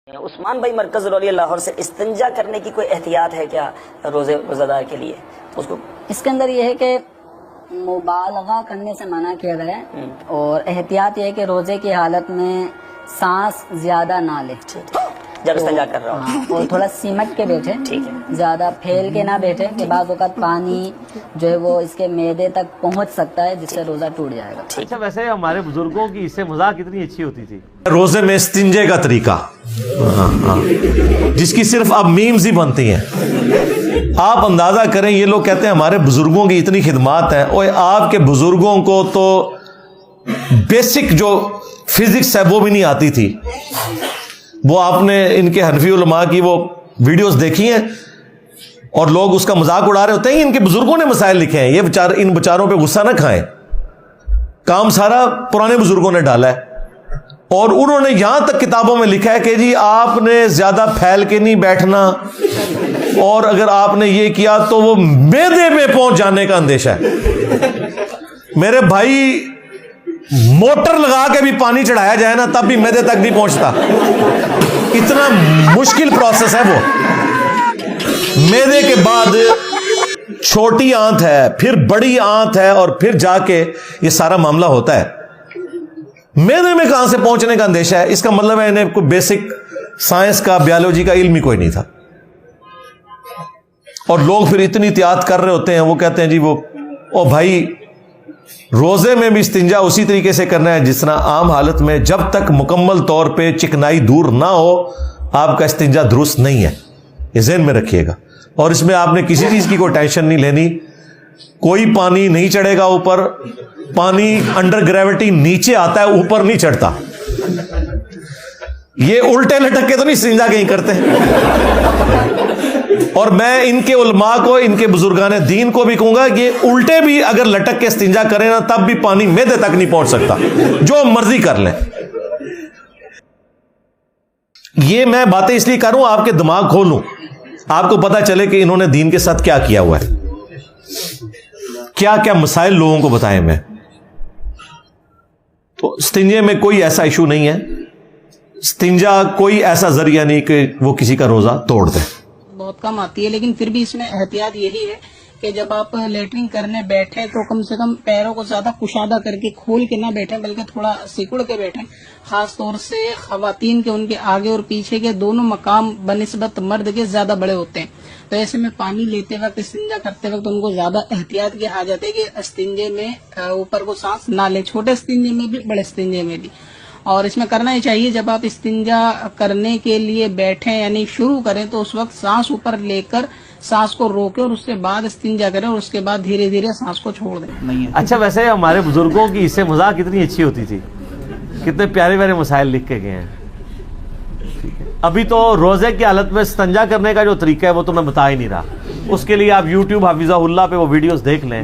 उस्मान भाई मरकज रौली लाहौर से इस्तिंजा करने की कोई एहतियात है क्या रोज़ादार के लिए? उसको इसके अंदर ये है कि मुबालगा करने से मना किया गया है और एहतियात ये है कि रोजे की हालत में सांस ज्यादा ना ले जब इस्तिंजा कर रहा हूँ। और थोड़ा सिमट के बैठे, ठीक है, ज्यादा फैल के ना बैठे कि बाज़ औक़ात पानी जो है वो इसके मैदे तक पहुंच सकता है जिससे रोजा टूट जाएगा। अच्छा, वैसे हमारे बुजुर्गों की इससे मजाक कितनी अच्छी होती थी। रोजे में इस्तिंजे का तरीका जिसकी सिर्फ अब मीम्स ही बनती हैं। आप अंदाजा करें, ये लोग कहते हैं हमारे बुजुर्गों की इतनी खिदमात है, और आपके बुजुर्गों को तो बेसिक जो फिजिक्स है वो भी नहीं आती थी। वो आपने इनके हनफी उलमा की वो वीडियोस देखी हैं और लोग उसका मजाक उड़ा रहे होते हैं। इनके बुजुर्गों ने मसाइल लिखे हैं, ये इन बेचारों पे गुस्सा ना खाएं, काम सारा पुराने बुजुर्गों ने डाला है। और उन्होंने यहां तक किताबों में लिखा है कि जी आपने ज्यादा फैल के नहीं बैठना, और अगर आपने ये किया तो वो मैदे में पहुंच जाने का अंदेशा है। मेरे भाई, मोटर लगा के भी पानी चढ़ाया जाए ना तब भी मैदे तक नहीं पहुंचता, इतना मुश्किल प्रोसेस है वो। मैदे के बाद छोटी आंत है, फिर बड़ी आंत है, और फिर जाके ये सारा मामला होता है। मैदे में कहां से पहुंचने का अंदेशा है? इसका मतलब है इन्हें कोई बेसिक साइंस का, बायोलॉजी का इल्म ही कोई नहीं था। और लोग फिर इतनी एहतियात कर रहे होते हैं, वो कहते हैं जी वो, ओ भाई रोजे में भी इस्तिंजा उसी तरीके से करना है जिस तरह आम हालत में, जब तक मुकम्मल तौर पे चिकनाई दूर ना हो आपका इस्तिंजा दुरुस्त नहीं है। ये ज़हन में रखिएगा। और इसमें आपने किसी चीज की कोई टेंशन नहीं लेनी, कोई पानी नहीं चढ़ेगा ऊपर। पानी अंडर ग्रेविटी नीचे आता है, ऊपर नहीं चढ़ता। ये उल्टे लटक के तो नहीं इस्तिंजा कहीं करते। और मैं इनके उलमा को, इनके बुजुर्गान दीन को भी कहूंगा कि उल्टे भी अगर लटक के इस्तिंजा करें ना तब भी पानी मैदे तक नहीं पहुंच सकता, जो मर्जी कर लें। ये मैं बातें इसलिए करूं आपके दिमाग खोलूं, आपको पता चले कि इन्होंने दीन के साथ क्या किया हुआ है, क्या क्या मसाइल लोगों को बताएं मैं। तो इस्तिंजे में कोई ऐसा इशू नहीं है, इस्तिंजा कोई ऐसा जरिया नहीं कि वो किसी का रोजा तोड़ दे। बहुत कम आती है, लेकिन फिर भी इसमें एहतियात यही है कि जब आप लेटरिन करने बैठे तो कम से कम पैरों को ज्यादा कुशादा करके खोल के ना बैठे, बल्कि थोड़ा सिकुड़ के बैठे। खास तौर से खवातीन के उनके आगे और पीछे के दोनों मकाम बनिस्बत मर्द के ज्यादा बड़े होते हैं, तो ऐसे में पानी लेते वक्त, इस्तिंजा करते वक्त उनको ज्यादा एहतियात की हाजत है कि इस्तिंजे में ऊपर को सांस ना ले, छोटे इस्तिंजे में भी बड़े इस्तिंजे में भी। और इसमें करना ही चाहिए, जब आप इस्तिंजा करने के लिए बैठे यानी शुरू करें तो उस वक्त सांस ऊपर लेकर सांस को रोकें और उसके बाद इस्तिंजा करें, और उसके बाद धीरे धीरे सांस को छोड़ दें। अच्छा, वैसे हमारे बुजुर्गों की इससे मजाक कितनी अच्छी होती थी, कितने प्यारे प्यारे मसाइल लिख के गए हैं। अभी तो रोजे की हालत में इस्तिंजा करने का जो तरीका है वो तो मैं बता ही नहीं रहा। उसके लिए आप YouTube हाफिज़हुल्लाह पे वो वीडियोस देख लें।